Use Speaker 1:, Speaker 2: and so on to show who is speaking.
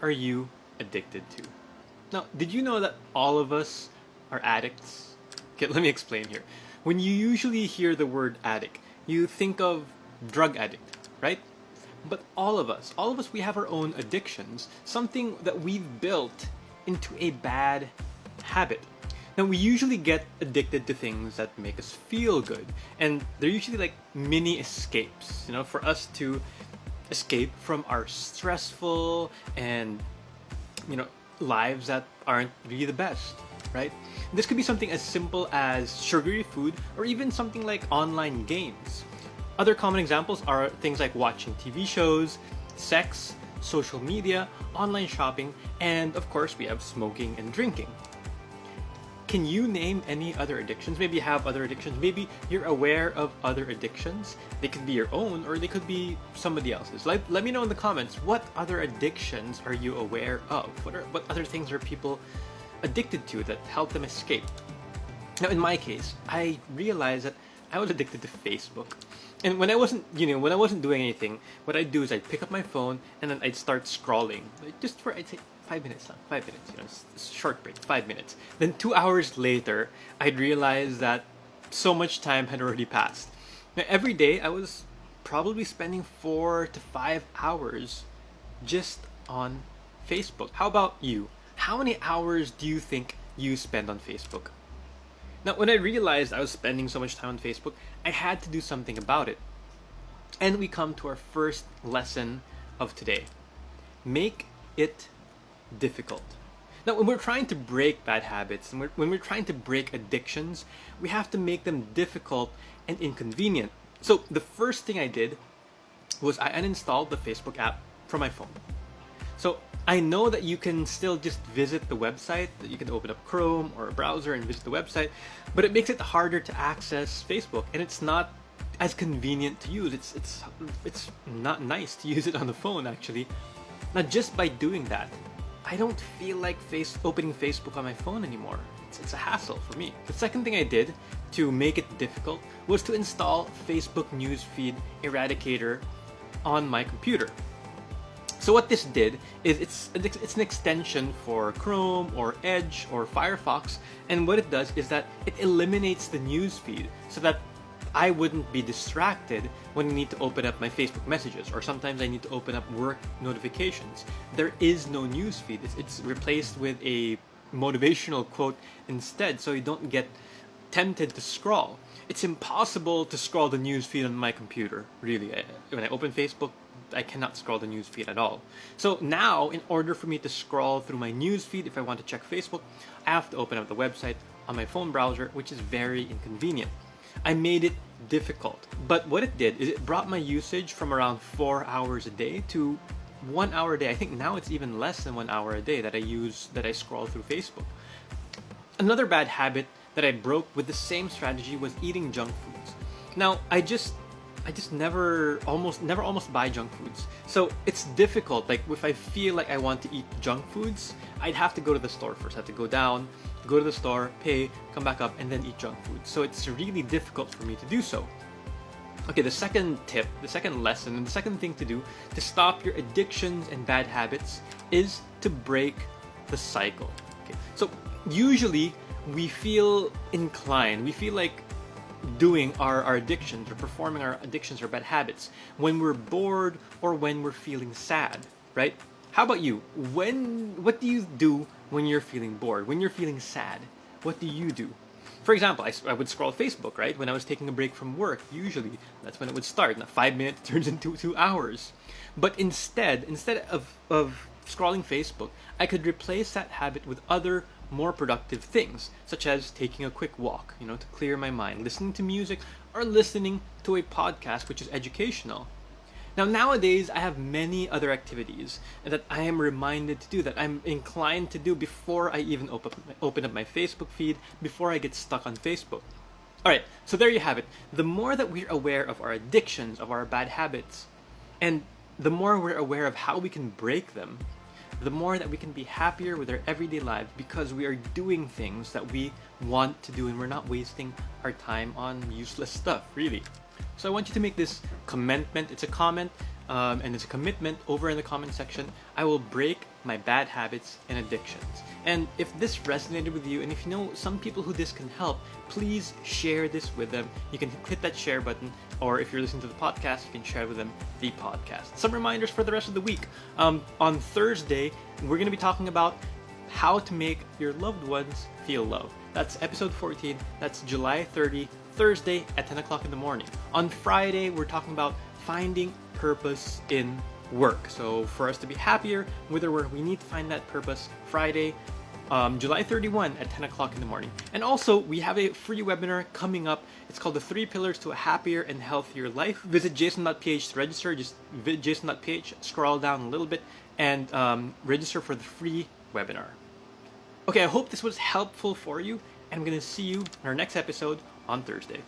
Speaker 1: are you addicted to? Now, did you know that all of us are addicts? Okay, let me explain here. When you usually hear the word addict, you think of drug addict, right? But all of us, we have our own addictions, something that we've built into a bad habit. Now, we usually get addicted to things that make us feel good, and they're usually like mini escapes, for us to escape from our stressful and, lives that aren't really the best, right? This could be something as simple as sugary food or even something like online games. Other common examples are things like watching TV shows, sex, social media, online shopping, and of course we have smoking and drinking. Can you name any other addictions? Maybe you have other addictions. Maybe you're aware of other addictions. They could be your own or they could be somebody else's. Let me know in the comments, what other addictions are you aware of? What other things are people addicted to that help them escape? Now, in my case, I realized that I was addicted to Facebook. And when I wasn't doing anything, what I'd do is I'd pick up my phone and then I'd start scrolling, just for, I'd say, 5 minutes, short break, 5 minutes. Then 2 hours later, I'd realize that so much time had already passed. Now, every day, I was probably spending 4 to 5 hours just on Facebook. How about you? How many hours do you think you spend on Facebook? Now, when I realized I was spending so much time on Facebook, I had to do something about it. And we come to our first lesson of today. Make it difficult. Now, when we're trying to break bad habits and when we're trying to break addictions, we have to make them difficult and inconvenient. So the first thing I did was I uninstalled the Facebook app from my phone. So I know that you can still just visit the website, that you can open up Chrome or a browser and visit the website, but it makes it harder to access Facebook, and it's not as convenient to use. It's not nice to use it on the phone, actually. Now, just by doing that, I don't feel like opening Facebook on my phone anymore. It's a hassle for me. The second thing I did to make it difficult was to install Facebook Newsfeed Eradicator on my computer. So what this did is it's an extension for Chrome or Edge or Firefox, and what it does is that it eliminates the newsfeed so that I wouldn't be distracted when I need to open up my Facebook messages, or sometimes I need to open up work notifications. There is no newsfeed. It's replaced with a motivational quote instead, so you don't get tempted to scroll. It's impossible to scroll the newsfeed on my computer, really. When I open Facebook, I cannot scroll the newsfeed at all. So now, in order for me to scroll through my newsfeed, if I want to check Facebook, I have to open up the website on my phone browser, which is very inconvenient. I made it difficult, but what it did is it brought my usage from around 4 hours a day to 1 hour a day. I think now it's even less than 1 hour a day that I scroll through Facebook. Another bad habit that I broke with the same strategy was eating junk foods. Now, I just never almost buy junk foods. So it's difficult. Like, if I feel like I want to eat junk foods, I'd have to go to the store first. I have to go down, go to the store, pay, come back up, and then eat junk food. So it's really difficult for me to do so. Okay, the second tip, the second lesson, and the second thing to do to stop your addictions and bad habits is to break the cycle. Okay, so usually we feel inclined, we feel like doing our addictions or performing our addictions or bad habits when we're bored or when we're feeling sad, right? How about you? What do you do when you're feeling bored? When you're feeling sad, what do you do? For example, I would scroll Facebook, right? When I was taking a break from work, usually that's when it would start. Now, 5 minutes turns into 2 hours. But instead of scrolling Facebook, I could replace that habit with other more productive things, such as taking a quick walk, to clear my mind, listening to music, or listening to a podcast which is educational. Now, nowadays, I have many other activities that I am reminded to do, that I'm inclined to do before I even open up my Facebook feed, before I get stuck on Facebook. Alright, so there you have it. The more that we're aware of our addictions, of our bad habits, and the more we're aware of how we can break them, the more that we can be happier with our everyday lives because we are doing things that we want to do and we're not wasting our time on useless stuff, really. So I want you to make this commitment. It's a comment. and it's a commitment over in the comment section. I will break my bad habits and addictions. And if this resonated with you, and if you know some people who this can help, please share this with them. You can hit that share button, or if you're listening to the podcast, you can share with them the podcast. Some reminders for the rest of the week. On Thursday, we're going to be talking about how to make your loved ones feel loved. That's episode 14. That's July 30, Thursday at 10 o'clock in the morning. On Friday, we're talking about finding purpose in work. So for us to be happier with our work, we need to find that purpose. Friday, July 31 at 10 o'clock in the morning. And also, we have a free webinar coming up. It's called The 3 Pillars to a Happier and Healthier Life. Visit jason.ph to register. Just visit jason.ph, scroll down a little bit, and register for the free webinar. Okay, I hope this was helpful for you, and I'm going to see you in our next episode on Thursday.